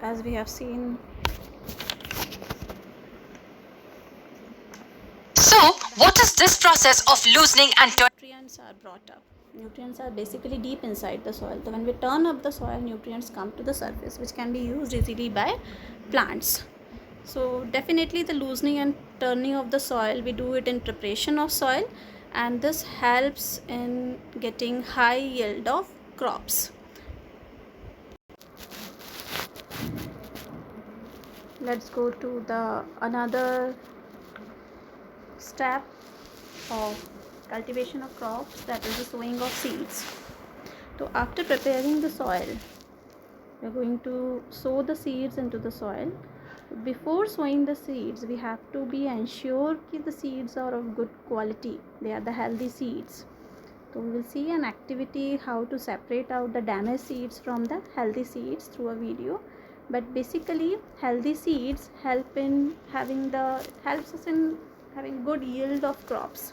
as we have seen. So, what is this process of loosening and turning? Nutrients are brought up. Nutrients are basically deep inside the soil. So when we turn up the soil, nutrients come to the surface, which can be used easily by plants. So definitely the loosening and turning of the soil, we do it in preparation of soil, and this helps in getting high yield of crops. Let's go to the another step of cultivation of crops, that is the sowing of seeds. So after preparing the soil, we are going to sow the seeds into the soil. Before sowing the seeds, we have to be ensured that the seeds are of good quality, they are the healthy seeds. So we will see an activity how to separate out the damaged seeds from the healthy seeds through a video. But basically healthy seeds helps us in having good yield of crops.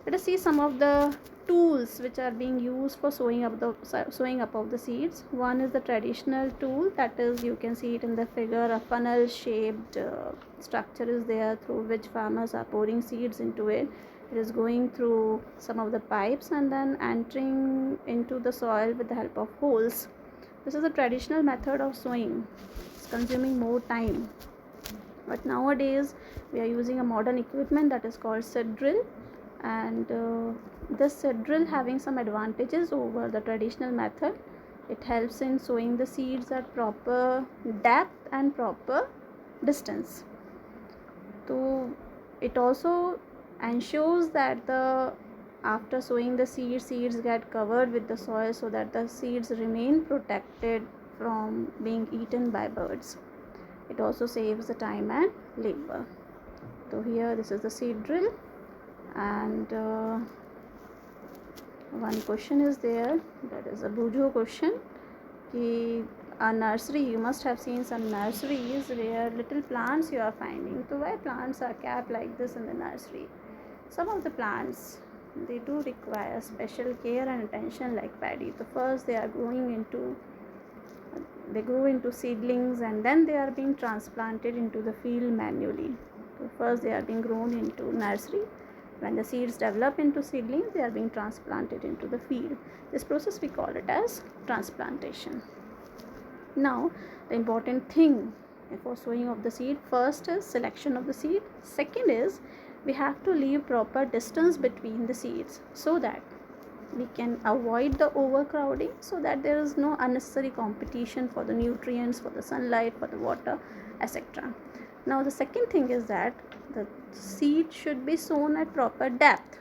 Let us see some of the tools which are being used for sowing up of the seeds. One is the traditional tool, that is, you can see it in the figure, a funnel shaped structure is there through which farmers are pouring seeds into it. It is going through some of the pipes and then entering into the soil with the help of holes. This is a traditional method of sowing. It's consuming more time, but nowadays we are using a modern equipment that is called seed drill, and this seed drill having some advantages over the traditional method. It helps in sowing the seeds at proper depth and proper distance. So it also ensures that after sowing the seeds get covered with the soil so that the seeds remain protected from being eaten by birds. It also saves the time and labor. So here this is the seed drill, and one question is there, that is a bujo question. A nursery, you must have seen some nurseries where little plants you are finding. So why plants are kept like this in the nursery? Some of the plants, they do require special care and attention like paddy. So first they grow into seedlings, and then they are being transplanted into the field manually. So first they are being grown into nursery. When the seeds develop into seedlings, they are being transplanted into the field. This process we call it as transplantation. Now the important thing for sowing of the seed, first is selection of the seed. Second is we have to leave proper distance between the seeds so that we can avoid the overcrowding, so that there is no unnecessary competition for the nutrients, for the sunlight, for the water, etc. Now the second thing is that the seed should be sown at proper depth.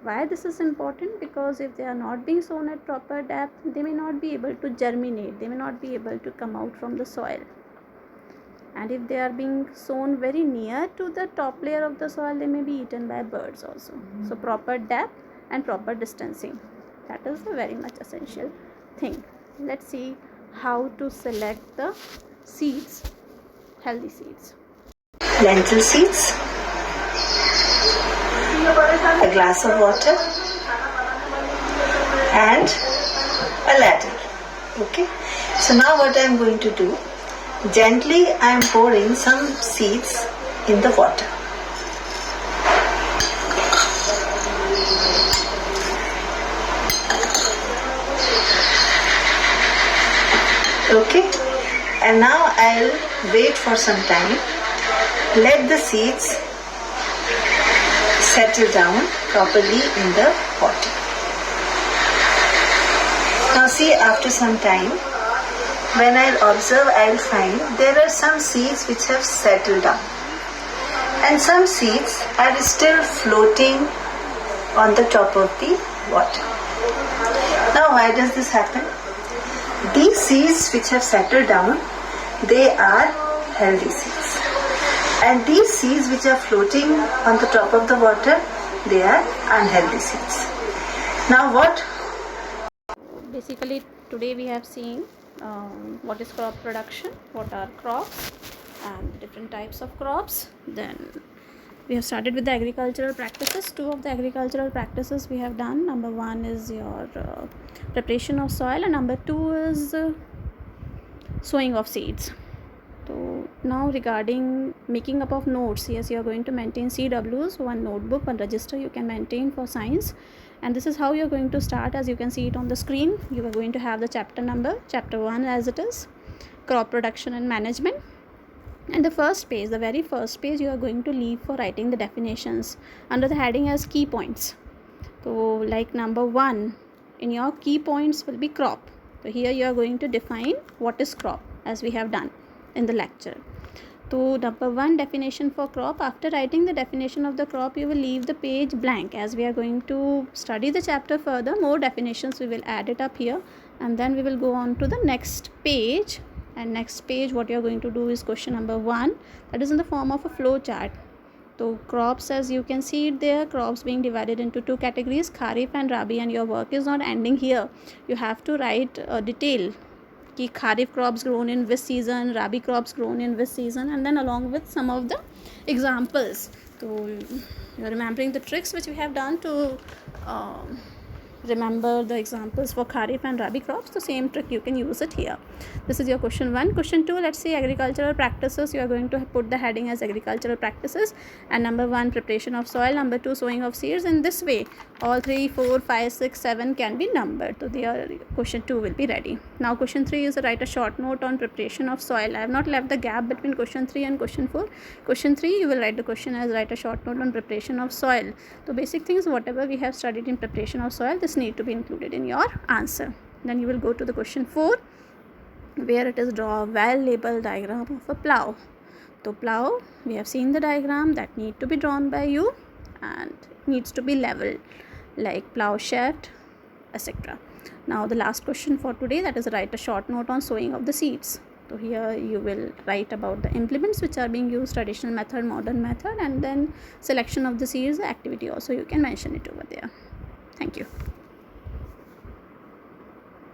Why this is important? Because if they are not being sown at proper depth, they may not be able to germinate, they may not be able to come out from the soil. And if they are being sown very near to the top layer of the soil, they may be eaten by birds also. So proper depth and proper distancing, that is a very much essential thing. Let's see how to select the seeds, healthy seeds. Lentil seeds, a glass of water, and a ladle. Okay, so now what I am going to do, gently I am pouring some seeds in the water. Okay, and now I'll wait for some time. Let the seeds settle down properly in the water. Now see, after some time, when I'll observe, I'll find there are some seeds which have settled down, and some seeds are still floating on the top of the water. Now why does this happen? These seeds which have settled down, they are healthy seeds, and these seeds which are floating on the top of the water, they are unhealthy seeds. Now what? Basically today we have seen what is crop production, what are crops and different types of crops. Then we have started with the agricultural practices. Two of the agricultural practices we have done. Number one is your preparation of soil, and number two is sowing of seeds. So now regarding making up of notes, yes, you are going to maintain CWs, one notebook, one register you can maintain for science. And this is how you are going to start. As you can see it on the screen, you are going to have the chapter number, chapter 1 as it is, crop production and management. And the first page, the very first page, you are going to leave for writing the definitions under the heading as key points. So like number 1 in your key points will be crop. So here you are going to define what is crop, as we have done in the lecture. So number 1 definition for crop. After writing the definition of the crop, you will leave the page blank, as we are going to study the chapter further. More definitions we will add it up here, and then we will go on to the next page. And next page what you are going to do is question number 1, that is in the form of a flow chart. So crops, as you can see it there, crops being divided into 2 categories, Kharif and Rabi, and your work is not ending here. You have to write a detail ki Kharif crops grown in which season, Rabi crops grown in which season, and then along with some of the examples. So you are remembering the tricks which we have done to remember the examples for Kharif and Rabi crops. The same trick you can use it here. This is your question 1. Question 2, let's see agricultural practices. You are going to put the heading as agricultural practices, and number 1 preparation of soil, number 2 sowing of seeds. In this way all 3, 4, 5, 6, 7 can be numbered. So their question 2 will be ready. Now question 3 is write a short note on preparation of soil. I have not left the gap between question 3 and question 4. Question 3 you will write the question as write a short note on preparation of soil. So basic things whatever we have studied in preparation of soil, this need to be included in your answer. Then you will go to the question 4, where it is draw a well labeled diagram of a plow. So plow, we have seen the diagram that need to be drawn by you and needs to be leveled, like plow shaft, etc. Now the last question for today, that is write a short note on sowing of the seeds. So here you will write about the implements which are being used, traditional method, modern method, and then selection of the seeds, the activity also you can mention it over there. Thank you.